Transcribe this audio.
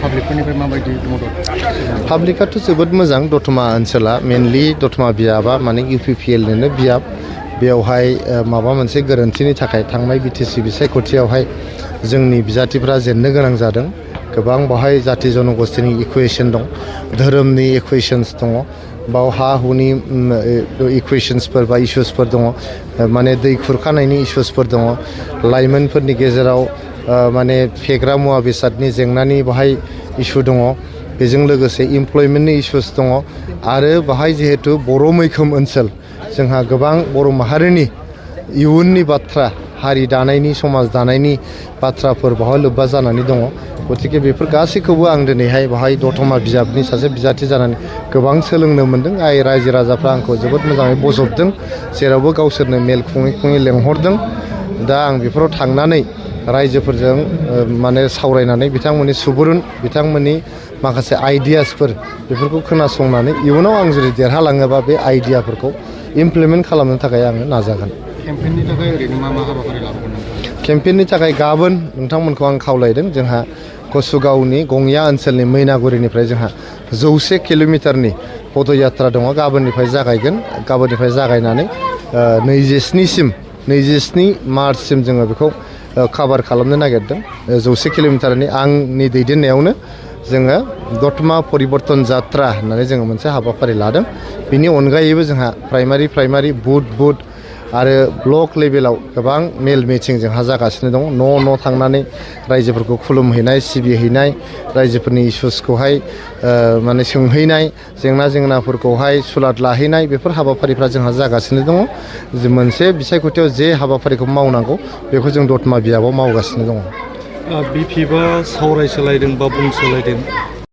पाब्लिकफोरनिफ्राय माबायदि मदद? पाब्लिकाथ' जोबोद मोजां दतमा ओनसोला मेनलि दतमा बियाबा माने UPPLनिनो बियाब बेवहाय माबा मोनसे गोरोन्थिनि थाखाय थांनाय BTC बिसायख'थियावहाय जोंनि बिजाथिफ्रा जेननो गोनां जादों गोबां बाहाय जाति जनगोष्ठीनि इकुवेशन दं धोरोमनि इकुवेशन्स दङ बाव हा हुनि इकुवेशन्सफोर बा इश्युसफोर दङ माने दै खुरखानायनि इश्युसफोर दङ लाइमोनफोरनि गेजेराव माने फेग्रा मुवा बेसादनि जेंनानि बाहाय इश्यु दङ बेजों लोगोसे इमप्लयमेन्टनि इश्युस दङ आरो बाहाय जिहेतु बर' मैखोम ओनसोल जोंहा गोबां बर' माहारिनि इयुननि बाथ्रा हारि दानायनि समाज दानायनि बाथ्राफोर बाहाय लोब्बा जानानै दङ गतिके बेफोर गासैखौबो आं दिनैहाय बाहाय दतमा बिजाबनि सासे बिजाथि जानानै गोबां सोलोंनो मोन्दों रायजो राजाफ्रा आंखौ जोबोद मोजाङै बजबदों जेरावबो गावसोरनो मेल खुङै लेंहरदों दा आं बेफोराव थांनानै रायजोफोरजों माने सावरायनानै बिथांमोननि सुबुरुन बिथांमोननि माखासे आइडियासफोर बेफोरखौ खोनासंनानै इयुनाव आं जुदि देरहालाङोबा बे आइडियाफोरखौ इमप्लिमेन्ट खालामनो थाखाय आङो नाजागोन। केम्पेइननि थाखाय ओरैनो मा हाबाफारि लाबोगोन? केम्पेइननि थाखाय गाबोन नोंथांमोनखौ आं खावलायदों जोंहा कसुगावनि गंया ओनसोलनि मैनागुरिनिफ्राय जोंहा 100 किल'मिटारनि पदयात्रा दङ गाबोननिफ्राय जागायगोन गाबोननिफ्राय जागायनानै 27 मार्चसिम जोङो बेखौ कभार खालामनो नागिरदों 100 किल'मिटारनि आंनि दैदेननायावनो जोङो दतमा परिबर्तन जात्रा होननानै जोङो मोनसे हाबाफारि लादों बिनि अनगायैबो जोंहा प्राइमारि बुथ आरो ब्लक लेभेलाव गोबां मेल मिटिं जोंहा जागासिनो दं न' थांनानै रायजोफोरखौ खुलुमहैनाय सिबिहैनाय रायजोफोरनि इश्युसखौहाय माने सोंहैनाय जेंनाफोरखौहाय सुलाद लाहैनाय बेफोर हाबाफारिफ्रा जोंहा जागासिनो दङ मोनसे बिसायख'थियाव जे हाबाफारिखौ मावनांगौ बेखौ जों दतमा बियाबाव मावगासिनो दङ। बिपिबा सावरायसोलायदों बा बुंसोलायदों